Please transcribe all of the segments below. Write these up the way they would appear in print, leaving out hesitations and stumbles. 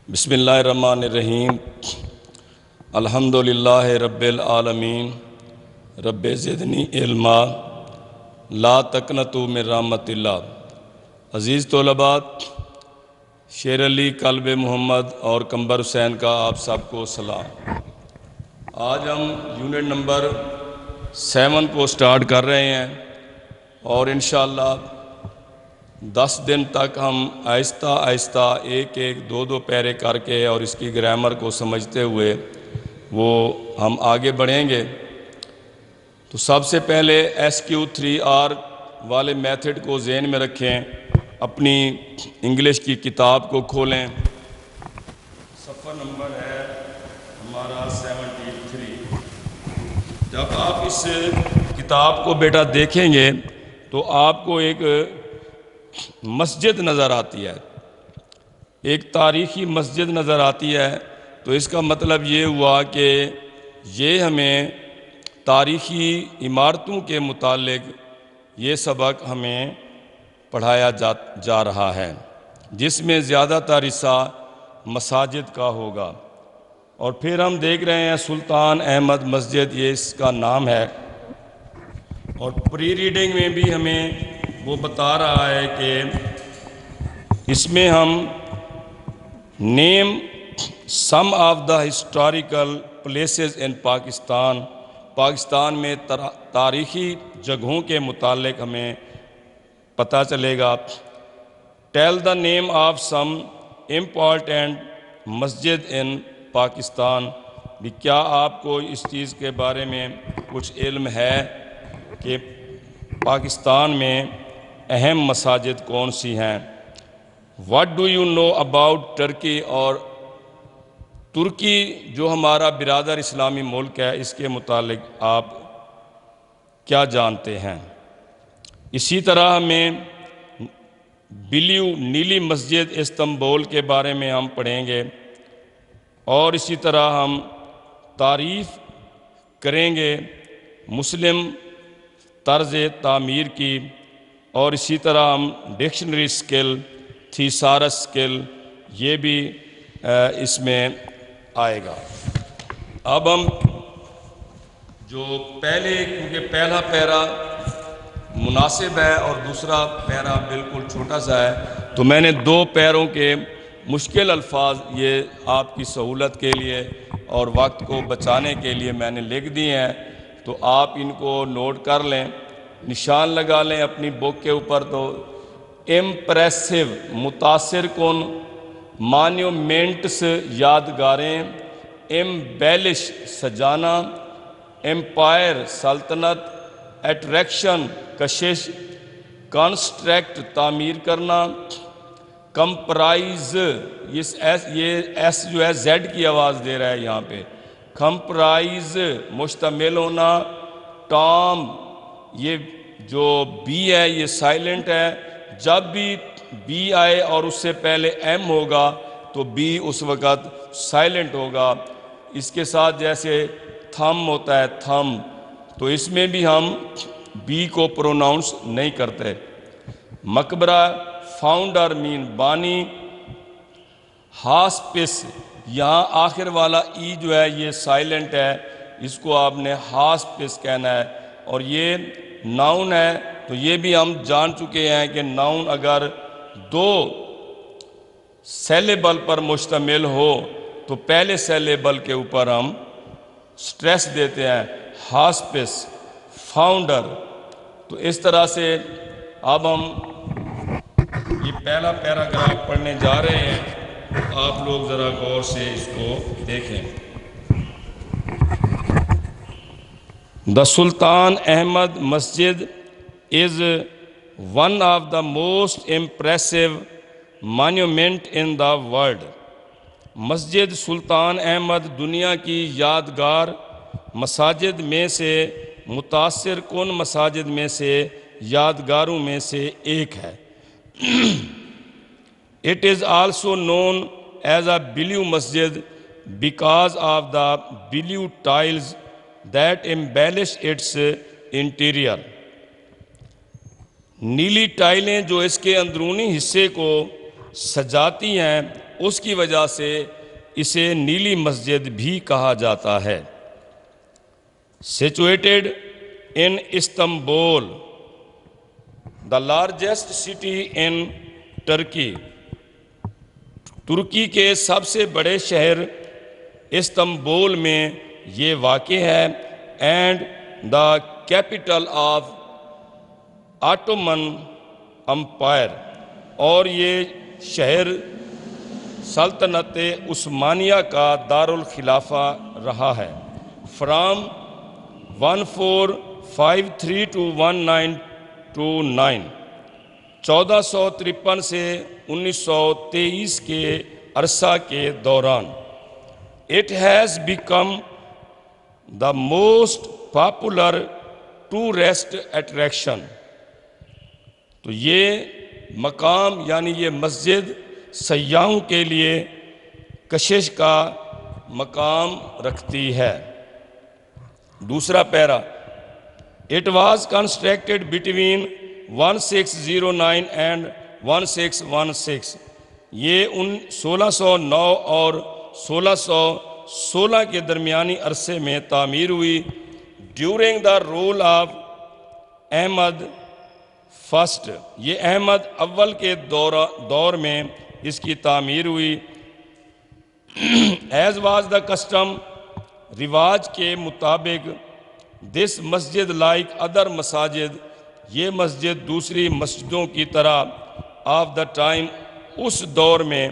बिस्मिल्लाहिर्रहमानिर्रहीम। अल्हम्दुलिल्लाहि रब्बिल आलमीन। रब्बे ज़िदनी इल्मा ला तक़नतू मिन रहमतिल्लाह। अज़ीज़ तलबा, शेर अली कल्ब मोहम्मद और कंबर हुसैन का आप सबको सलाम। आज हम यूनिट नंबर 7 को स्टार्ट कर रहे हैं और इंशाअल्लाह 10 दिन तक हम आहिस्ता आहिस्ता एक एक दो पैरे करके और इसकी ग्रामर को समझते हुए वो हम आगे बढ़ेंगे। तो सबसे पहले SQ3R वाले मेथड को ज़हन में रखें। अपनी इंग्लिश की किताब को खोलें। सफ़र नंबर है हमारा 73। जब आप इस किताब को बेटा देखेंगे तो आपको एक मस्जिद नज़र आती है, एक तारीख़ी मस्जिद नज़र आती है। तो इसका मतलब ये हुआ कि ये हमें तारीख़ी इमारतों के मुतालिक ये सबक हमें पढ़ाया जा रहा है, जिसमें ज़्यादातर हिस्सा मसाजिद का होगा। और फिर हम देख रहे हैं सुल्तान अहमद मस्जिद, ये इसका नाम है। और प्री रीडिंग में भी हमें वो बता रहा है कि इसमें हम name some of the historical places in Pakistan में तारीख़ी जगहों के मुतालिक हमें पता चलेगा। Tell the name of some important masjid in Pakistan. भी क्या आपको इस चीज़ के बारे में कुछ इल्म है कि पाकिस्तान में अहम मसाजिद कौन सी हैं? What do you know about Turkey. और तुर्की जो हमारा बिरादर इस्लामी मुल्क है, इसके मुतालिक आप क्या जानते हैं? इसी तरह हमें नीली मस्जिद इस्तांबुल के बारे में हम पढ़ेंगे और इसी तरह हम तारीफ़ करेंगे मुस्लिम तर्ज़ तामीर की। और इसी तरह हम डिक्शनरी स्किल, थीसारस स्किल, ये भी इसमें आएगा। अब हम जो पहले, क्योंकि पहला पैरा मुनासिब है और दूसरा पैरा बिल्कुल छोटा सा है, तो मैंने 2 पैरों के मुश्किल अल्फाज ये आपकी सहूलत के लिए और वक्त को बचाने के लिए मैंने लिख दिए हैं। तो आप इनको नोट कर लें, निशान लगा लें अपनी बुक के ऊपर। तो इम्प्रेसिव मुतासिर कौन, मॉन्यूमेंट्स यादगारें, एम्बेलिश सजाना, एम्पायर सल्तनत, अट्रैक्शन कशिश, कंस्ट्रक्ट तामीर करना, कंप्राइज ये एस जो है जेड की आवाज़ दे रहा है यहाँ पे, कंप्राइज मुश्तमिल होना, टॉम ये जो बी है ये साइलेंट है। जब भी बी आए और उससे पहले एम होगा तो बी उस वक़्त साइलेंट होगा। इसके साथ जैसे थम होता है थम, तो इसमें भी हम बी को प्रोनाउंस नहीं करते। मकबरा फाउंडर मीन बानी, हास्पिस यहाँ आखिर वाला ई जो है ये साइलेंट है, इसको आपने हास्पिस कहना है। और ये नाउन है, तो ये भी हम जान चुके हैं कि नाउन अगर 2 सेलेबल पर मुश्तमिल हो तो पहले सेलेबल के ऊपर हम स्ट्रेस देते हैं, हास्पिस, फाउंडर। तो इस तरह से अब हम ये पहला पैराग्राफ पढ़ने जा रहे हैं। आप लोग ज़रा गौर से इसको देखें। द सुल्तान अहमद मस्जिद is one of the most impressive monument in the world. मस्जिद सुल्तान अहमद दुनिया की यादगार मसाजिद में से, मुतासिर कुन मसाजिद में से, यादगारों में से एक है। It is also known as a blue masjid because of the blue tiles that embellish its interior. नीली टाइलें जो इसके अंदरूनी हिस्से को सजाती हैं, उसकी वजह से इसे नीली मस्जिद भी कहा जाता है। Situated in Istanbul, the largest city in Turkey, तुर्की के सबसे बड़े शहर इस्तांबुल में ये वाक़ है, and the capital of Ottoman empire, और ये शहर सल्तनत उस्मानिया का दारुल खिलाफा रहा है फ्राम 1453 टू 1929, 1453 से 1923 के अरसा के दौरान। It has become the most popular tourist attraction, तो ये मकाम यानी ये मस्जिद सयाहों के लिए कशिश का मकाम रखती है। दूसरा para, it was constructed between 1609 and 1616, ये 1609 और 1616 के दरमियानी अरसे में तामीर हुई। During the rule of Ahmad first, ये अहमद अव्वल के दौर में इसकी तामीर हुई। एज वाज द कस्टम, रिवाज के मुताबिक, दिस मस्जिद लाइक अदर मसाजिद, ये मस्जिद दूसरी मस्जिदों की तरह ऑफ द टाइम, उस दौर में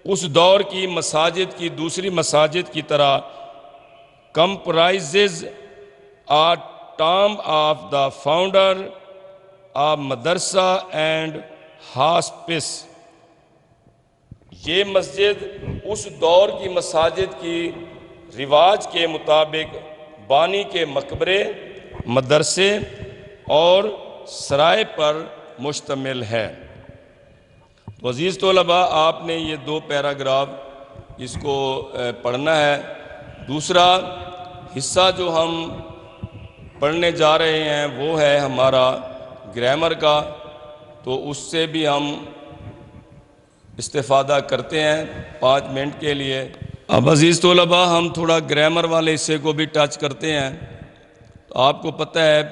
उस दौर की मसाजिद की दूसरी मसाजिद की तरह comprises a tomb of the founder of madrasa and hospice, ये मस्जिद उस दौर की मसाजिद की रिवाज के मुताबिक बानी के मकबरे, मदरसे और सराय पर मुश्तमिल है। तो अज़ीज़ तलबा, आपने ये दो पैराग्राफ इसको पढ़ना है। दूसरा हिस्सा जो हम पढ़ने जा रहे हैं वो है हमारा ग्रामर का, तो उससे भी हम इस्तेफ़ादा करते हैं 5 मिनट के लिए। अब अज़ीज़ तलबा, हम थोड़ा ग्रामर वाले हिस्से को भी टच करते हैं। तो आपको पता है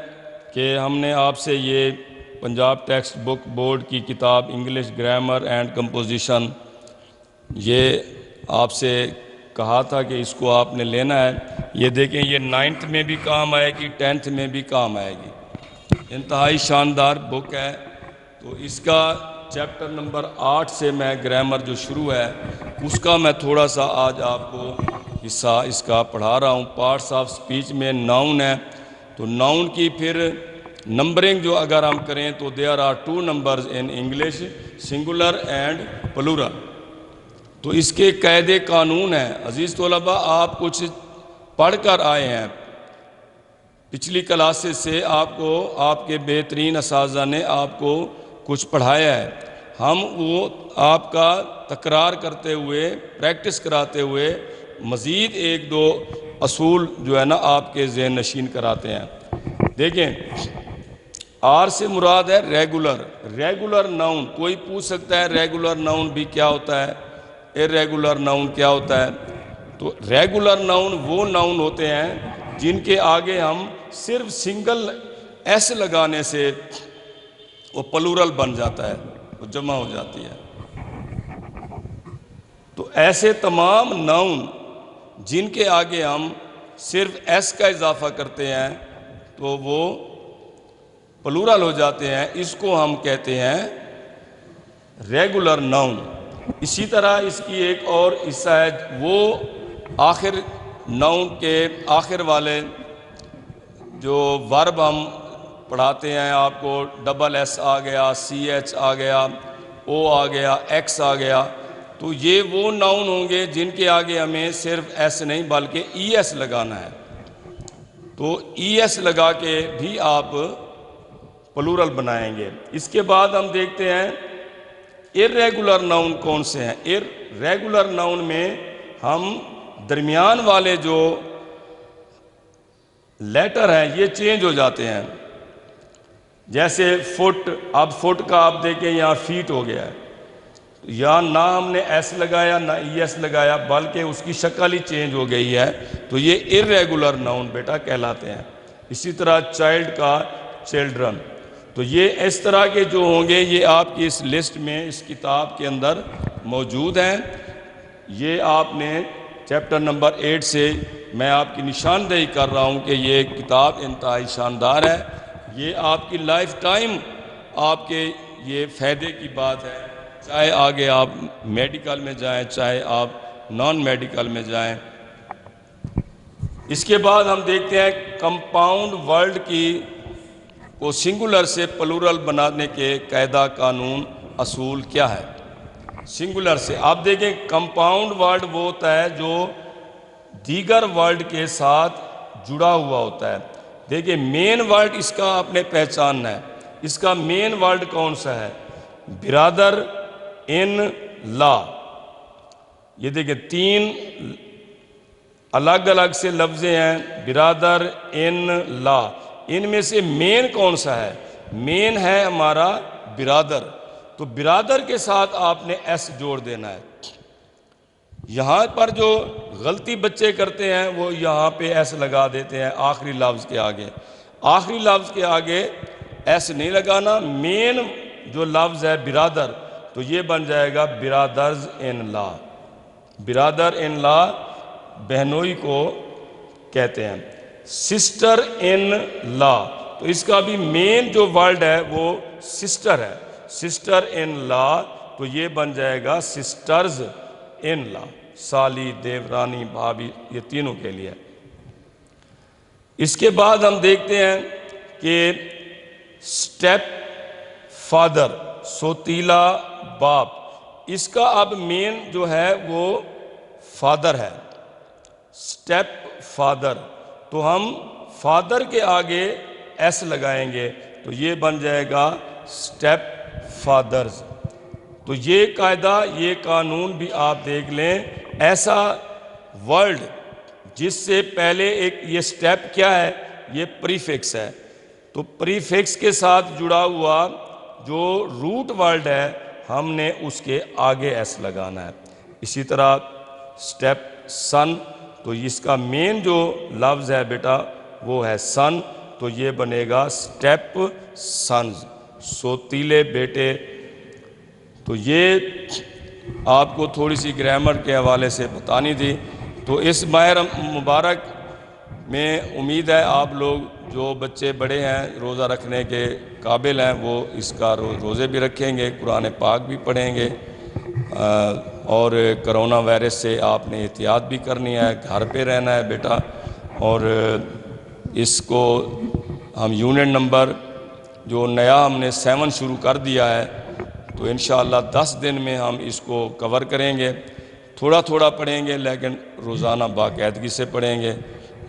कि हमने आपसे ये पंजाब टेक्स्ट बुक बोर्ड की किताब इंग्लिश ग्रामर एंड कंपोजिशन, ये आपसे कहा था कि इसको आपने लेना है। ये देखें, ये 9th में भी काम आएगी, 10th में भी काम आएगी। इंतहाई शानदार बुक है। तो इसका चैप्टर नंबर 8 से मैं ग्रामर जो शुरू है उसका मैं थोड़ा सा आज आपको हिस्सा इसका पढ़ा रहा हूँ। पार्ट्स ऑफ स्पीच में नाउन है, तो नाउन की फिर नंबरिंग जो अगर हम करें तो there are 2 numbers in English, singular and plural. तो इसके कायदे कानून हैं। अज़ीज़ तलबा, आप कुछ पढ़ कर आए हैं पिछली क्लासेस से, आपको आपके बेहतरीन असाज़ा ने आपको कुछ पढ़ाया है। हम वो आपका तकरार करते हुए, प्रैक्टिस कराते हुए मज़ीद 1-2 असूल जो है ना आपके ज़हन नशीन कराते हैं। देखें, आर से मुराद है रेगुलर। रेगुलर नाउन, कोई पूछ सकता है रेगुलर नाउन भी क्या होता है, इर्रेगुलर नाउन क्या होता है। तो रेगुलर नाउन वो नाउन होते हैं जिनके आगे हम सिर्फ सिंगल एस लगाने से वो प्लूरल बन जाता है, वो जमा हो जाती है। तो ऐसे तमाम नाउन जिनके आगे हम सिर्फ एस का इजाफा करते हैं तो वो प्लूरल हो जाते हैं, इसको हम कहते हैं रेगुलर नाउन। इसी तरह इसकी एक और हिस्सा है, वो आखिर नाउन के आखिर वाले जो वर्ब हम पढ़ाते हैं, आपको डबल एस आ गया, CH आ गया, O आ गया, X आ गया, तो ये वो नाउन होंगे जिनके आगे हमें सिर्फ एस नहीं बल्कि ES लगाना है। तो ES लगा के भी आप प्लूरल बनाएंगे। इसके बाद हम देखते हैं इर्रेगुलर नाउन कौन से हैं। इर्रेगुलर नाउन में हम दरमियान वाले जो लेटर हैं ये चेंज हो जाते हैं। जैसे फुट, अब फुट का आप देखें यहाँ फीट हो गया है, या ना हमने एस लगाया ना ई एस लगाया, बल्कि उसकी शक्ल ही चेंज हो गई है, तो ये इर्रेगुलर नाउन बेटा कहलाते हैं। इसी तरह चाइल्ड का चिल्ड्रन। तो ये इस तरह के जो होंगे ये आपकी इस लिस्ट में, इस किताब के अंदर मौजूद हैं। ये आपने चैप्टर नंबर 8 से मैं आपकी निशानदेही कर रहा हूँ कि ये किताब इंतहाई शानदार है। ये आपकी लाइफ टाइम आपके ये फ़ायदे की बात है, चाहे आगे आप मेडिकल में जाएं, चाहे आप नॉन मेडिकल में जाएं। इसके बाद हम देखते हैं कंपाउंड वर्ड की को सिंगुलर से प्लूरल बनाने के कायदा कानून असूल क्या है। सिंगुलर से आप देखें, कंपाउंड वर्ड वो होता है जो दीगर वर्ड के साथ जुड़ा हुआ होता है। देखिए मेन वर्ड इसका आपने पहचानना है। इसका मेन वर्ड कौन सा है? बिरादर, इन, ला। ये देखिए 3 अलग अलग से लफ्ज़ें हैं, बिरादर, इन, ला। इनमें से मेन कौन सा है? मेन है हमारा बिरादर। तो बिरादर के साथ आपने एस जोड़ देना है। यहाँ पर जो गलती बच्चे करते हैं वो यहाँ पे एस लगा देते हैं आखिरी लफ्ज़ के आगे। आखिरी लफ्ज़ के आगे एस नहीं लगाना। मेन जो लफ्ज़ है बिरादर, तो ये बन जाएगा बिरादर्स इन ला। बिरादर इन ला बहनोई को कहते हैं। सिस्टर इन ला, तो इसका भी मेन जो वर्ड है वो सिस्टर है। सिस्टर इन ला, तो ये बन जाएगा सिस्टर्स इन ला। साली, देवरानी, भाभी, ये तीनों के लिए। इसके बाद हम देखते हैं कि स्टेप फादर, सोतीला बाप, इसका अब मेन जो है वो फादर है। स्टेप फादर, तो हम फादर के आगे एस लगाएंगे, तो ये बन जाएगा स्टेप फादर्स। तो ये कायदा, ये कानून भी आप देख लें। ऐसा वर्ड जिससे पहले एक ये स्टेप क्या है, ये प्रीफिक्स है, तो प्रीफिक्स के साथ जुड़ा हुआ जो रूट वर्ड है हमने उसके आगे एस लगाना है। इसी तरह स्टेप सन, तो इसका मेन जो लफ्ज़ है बेटा वो है सन, तो ये बनेगा स्टेप सन्स, सोतीले बेटे। तो ये आपको थोड़ी सी ग्रामर के हवाले से बतानी थी। तो इस माह मुबारक में उम्मीद है आप लोग जो बच्चे बड़े हैं, रोज़ा रखने के काबिल हैं, वो इसका रोज़े भी रखेंगे, कुरान पाक भी पढ़ेंगे, और कोरोना वायरस से आपने एहतियात भी करनी है, घर पे रहना है बेटा। और इसको हम यूनिट नंबर जो नया हमने 7 शुरू कर दिया है, तो इंशाअल्लाह 10 दिन में हम इसको कवर करेंगे। थोड़ा थोड़ा पढ़ेंगे लेकिन रोज़ाना बाकायदगी से पढ़ेंगे।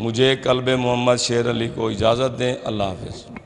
मुझे कल्बे मोहम्मद शेर अली को इजाज़त दें। अल्लाह हाफ़िज़।